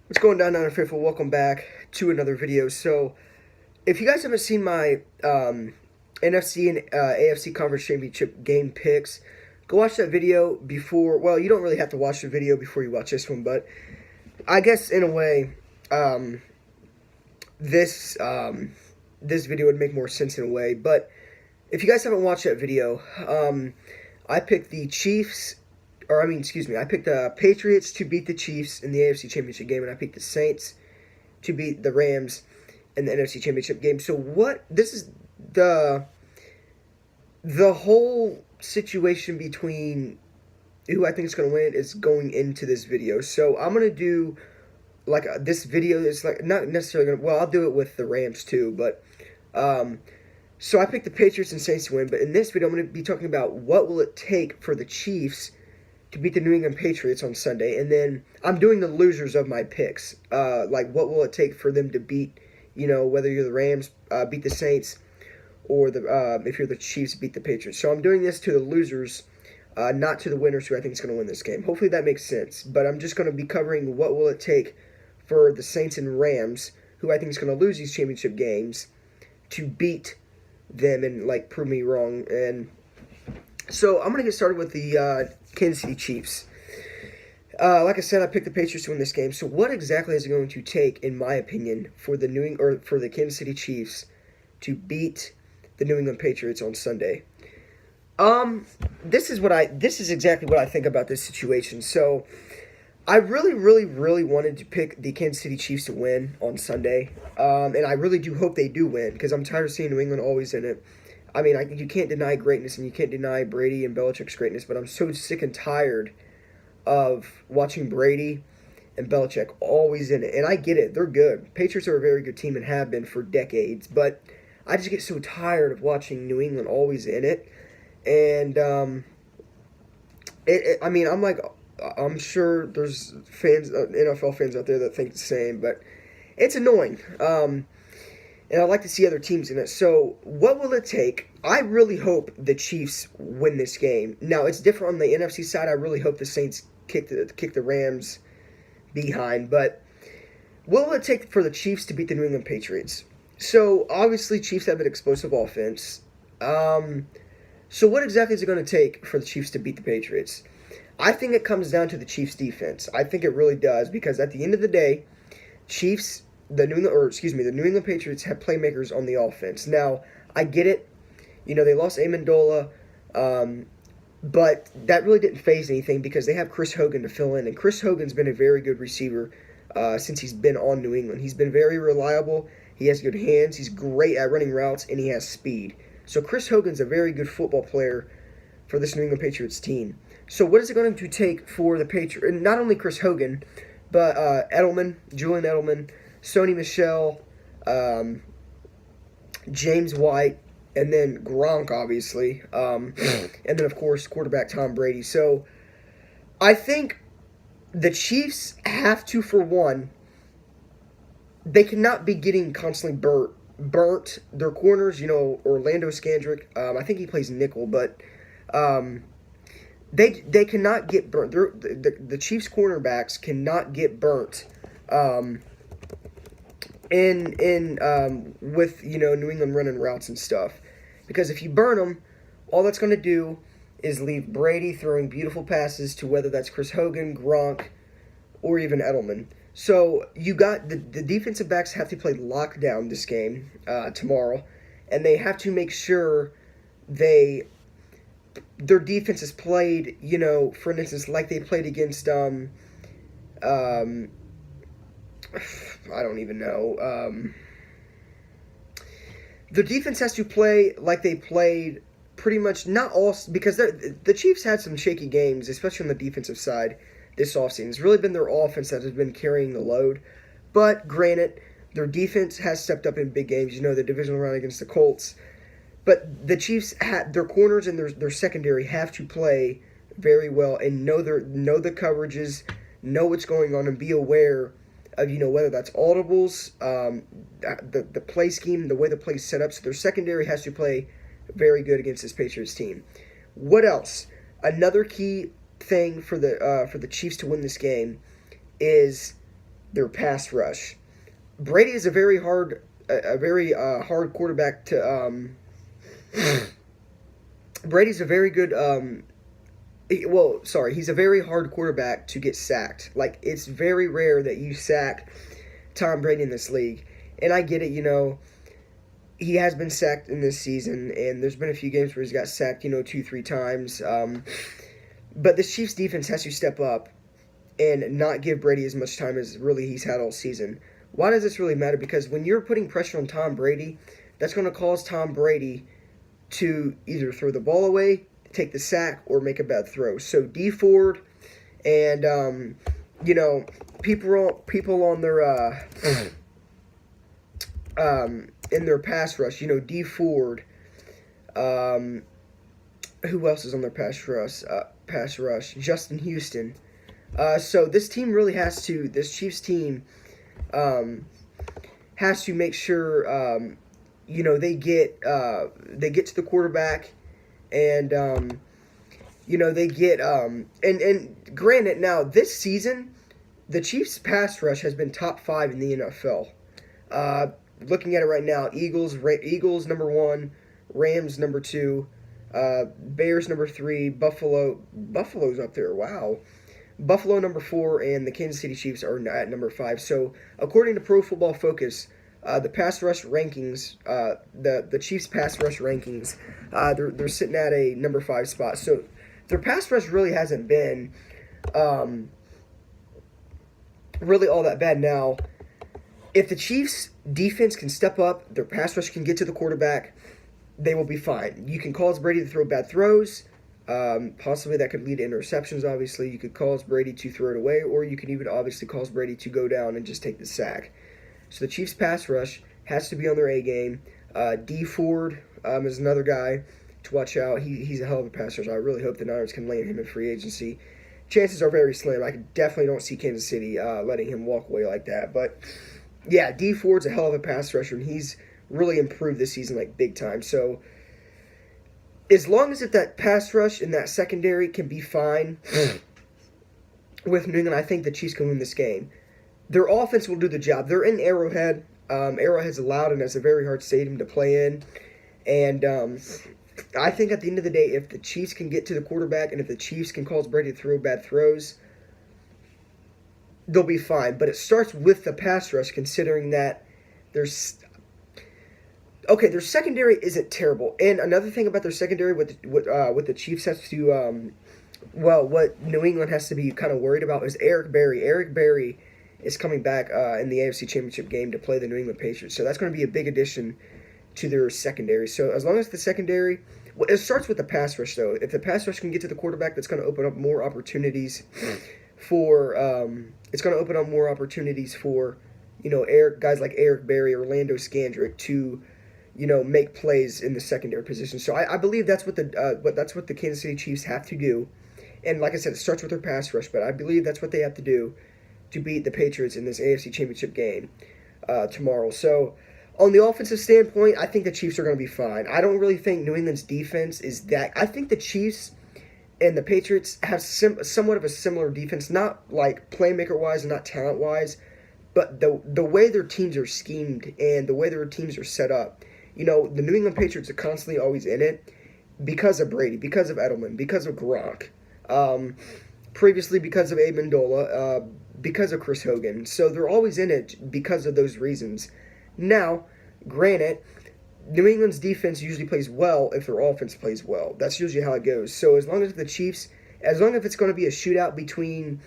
What's going down, Faithful? Welcome back to another video. So, if you guys haven't seen my NFC and AFC Conference Championship game picks, go watch that video before. Well, you don't really have to watch the video before you watch this one, but I guess in a way, this this video would make more sense in a way. But if you guys haven't watched that video, I picked the Chiefs. I picked the Patriots to beat the Chiefs in the AFC Championship game, and I picked the Saints to beat the Rams in the NFC Championship game. So this is the whole situation between who I think is going to win is going into this video. So I'm going to do, this video is, not necessarily going to, well, I'll do it with the Rams too, but, so I picked the Patriots and Saints to win, but in this video I'm going to be talking about what will it take for the Chiefs to beat the New England Patriots on Sunday, and then I'm doing the losers of my picks. What will it take for them to beat, whether you're the Rams, beat the Saints, or if you're the Chiefs, beat the Patriots. So I'm doing this to the losers, not to the winners who I think is going to win this game. Hopefully that makes sense, but I'm just going to be covering what will it take for the Saints and Rams, who I think is going to lose these championship games, to beat them and, prove me wrong. And so I'm going to get started with the Kansas City Chiefs. Like I said, I picked the Patriots to win this game. So what exactly is it going to take, in my opinion, for the Kansas City Chiefs to beat the New England Patriots on Sunday? This is exactly what I think about this situation. So I really, really, really wanted to pick the Kansas City Chiefs to win on Sunday. And I really do hope they do win, because I'm tired of seeing New England always in it. I mean, you can't deny greatness, and you can't deny Brady and Belichick's greatness, but I'm so sick and tired of watching Brady and Belichick always in it. And I get it. They're good. Patriots are a very good team and have been for decades, but I just get so tired of watching New England always in it. And, I'm sure there's NFL fans out there that think the same, but it's annoying. And I'd like to see other teams in it. So what will it take? I really hope the Chiefs win this game. Now, it's different on the NFC side. I really hope the Saints kick the Rams behind. But what will it take for the Chiefs to beat the New England Patriots? So, obviously, Chiefs have an explosive offense. So what exactly is it going to take for the Chiefs to beat the Patriots? I think it comes down to the Chiefs' defense. I think it really does, because at the end of the day, the New England Patriots have playmakers on the offense. Now, I get it. They lost Amendola, but that really didn't phase anything, because they have Chris Hogan to fill in, and Chris Hogan's been a very good receiver since he's been on New England. He's been very reliable. He has good hands. He's great at running routes, and he has speed. So Chris Hogan's a very good football player for this New England Patriots team. So what is it going to take for the Patriots? And not only Chris Hogan, but Julian Edelman, Sony Michel, James White, and then Gronk, obviously. And then, of course, quarterback Tom Brady. So I think the Chiefs have to, for one, they cannot be getting constantly burnt. Their corners, Orlando Scandrick, I think he plays nickel, but they cannot get burnt. The Chiefs cornerbacks cannot get burnt with New England running routes and stuff, because if you burn them, all that's going to do is leave Brady throwing beautiful passes to whether that's Chris Hogan, Gronk, or even Edelman. So you got the defensive backs have to play lockdown this game tomorrow, and they have to make sure their defense is played, for instance, like they played against I don't even know. The defense has to play like they played pretty much, not all, because the Chiefs had some shaky games, especially on the defensive side this offseason. It's really been their offense that has been carrying the load. But granted, their defense has stepped up in big games. The divisional round against the Colts. But the Chiefs, their corners and their secondary have to play very well and know the coverages, know what's going on, and be aware of whether that's audibles, the play scheme, the way the play's set up. So their secondary has to play very good against this Patriots team. What else? Another key thing for the Chiefs to win this game is their pass rush. Brady is a very hard quarterback to. Brady's a very good. He's a very hard quarterback to get sacked. Like, it's very rare that you sack Tom Brady in this league. And I get it, he has been sacked in this season, and there's been a few games where he's got sacked, 2-3 times. But this Chiefs defense has to step up and not give Brady as much time as really he's had all season. Why does this really matter? Because when you're putting pressure on Tom Brady, that's going to cause Tom Brady to either throw the ball away, take the sack, or make a bad throw. So D Ford and people on their in their pass rush, D Ford. Who else is on their pass rush? Justin Houston. So this Chiefs team has to make sure they get to the quarterback, and they get and granted, now this season the Chiefs pass rush has been top 5 in the NFL. Looking at it right now, Eagles number 1, Rams number 2, Bears number 3, Buffalo's up there. Wow. Buffalo number 4, and the Kansas City Chiefs are at number 5. So according to Pro Football Focus, the pass rush rankings, the Chiefs pass rush rankings, they're sitting at a number 5 spot. So their pass rush really hasn't been really all that bad. Now, if the Chiefs defense can step up, their pass rush can get to the quarterback, they will be fine. You can cause Brady to throw bad throws. Possibly that could lead to interceptions, obviously. You could cause Brady to throw it away, or you can even obviously cause Brady to go down and just take the sack. So the Chiefs pass rush has to be on their A game. D Ford is another guy to watch out. He's a hell of a pass rusher. I really hope the Niners can land him in free agency. Chances are very slim. I definitely don't see Kansas City letting him walk away like that. But yeah, D Ford's a hell of a pass rusher, and he's really improved this season like big time. So as long as that pass rush and that secondary can be fine with New England, I think the Chiefs can win this game. Their offense will do the job. They're in Arrowhead. Arrowhead's loud, and it's a very hard stadium to play in. And I think at the end of the day, if the Chiefs can get to the quarterback and if the Chiefs can cause Brady to throw bad throws, they'll be fine. But it starts with the pass rush, considering that their secondary isn't terrible. And another thing about their secondary, what the Chiefs has to, what New England has to be kind of worried about is Eric Berry. Eric Berry is coming back in the AFC Championship game to play the New England Patriots. So that's going to be a big addition to their secondary. So as long as the secondary, it starts with the pass rush, though. If the pass rush can get to the quarterback, that's going to open up more opportunities for guys like Eric Berry, Orlando Scandrick to make plays in the secondary position. So I believe that's what the Kansas City Chiefs have to do. And like I said, it starts with their pass rush, but I believe that's what they have to do to beat the Patriots in this AFC Championship game tomorrow. So on the offensive standpoint, I think the Chiefs are going to be fine. I don't really think New England's defense is that. I think the Chiefs and the Patriots have somewhat of a similar defense, not like playmaker-wise and not talent-wise, but the way their teams are schemed and the way their teams are set up. The New England Patriots are constantly always in it because of Brady, because of Edelman, because of Gronk, previously because of Abe Mendola, because of Chris Hogan. So they're always in it because of those reasons. Now, granted, New England's defense usually plays well if their offense plays well. That's usually how it goes. So as long as it's going to be a shootout between,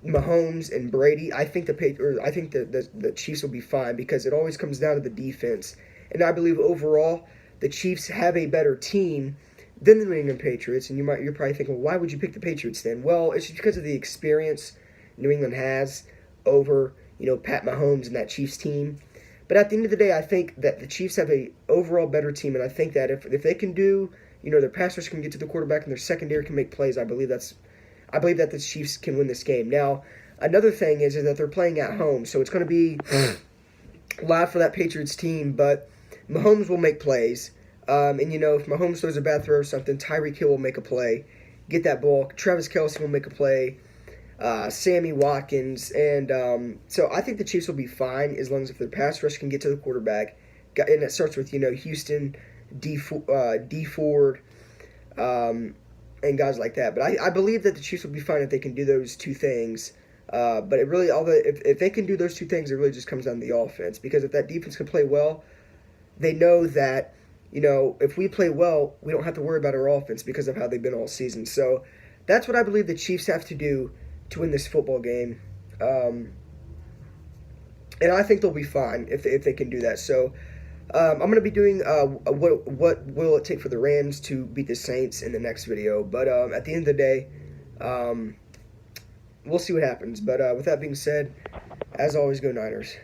Mahomes and Brady, I think the Chiefs will be fine because it always comes down to the defense. And I believe overall the Chiefs have a better team than the New England Patriots. And you're probably thinking, well, why would you pick the Patriots then? Well, it's just because of the experience New England has over Pat Mahomes and that Chiefs team. But at the end of the day, I think that the Chiefs have a overall better team, and I think that if they can do, their pass rush can get to the quarterback and their secondary can make plays, I believe that the Chiefs can win this game. Now, another thing is that they're playing at home, so it's going to be loud for that Patriots team, but Mahomes will make plays. And if Mahomes throws a bad throw or something, Tyreek Hill will make a play, get that ball. Travis Kelce will make a play. Sammy Watkins, and so I think the Chiefs will be fine as long as if their pass rush can get to the quarterback, and it starts with Houston, D Ford, and guys like that. But I believe that the Chiefs will be fine if they can do those two things. But it really if they can do those two things, it really just comes down to the offense, because if that defense can play well, they know that if we play well, we don't have to worry about our offense because of how they've been all season. So that's what I believe the Chiefs have to do to win this football game. And I think they'll be fine if they can do that. So I'm going to be doing what will it take for the Rams to beat the Saints in the next video. But at the end of the day, we'll see what happens. But with that being said, as always, go Niners.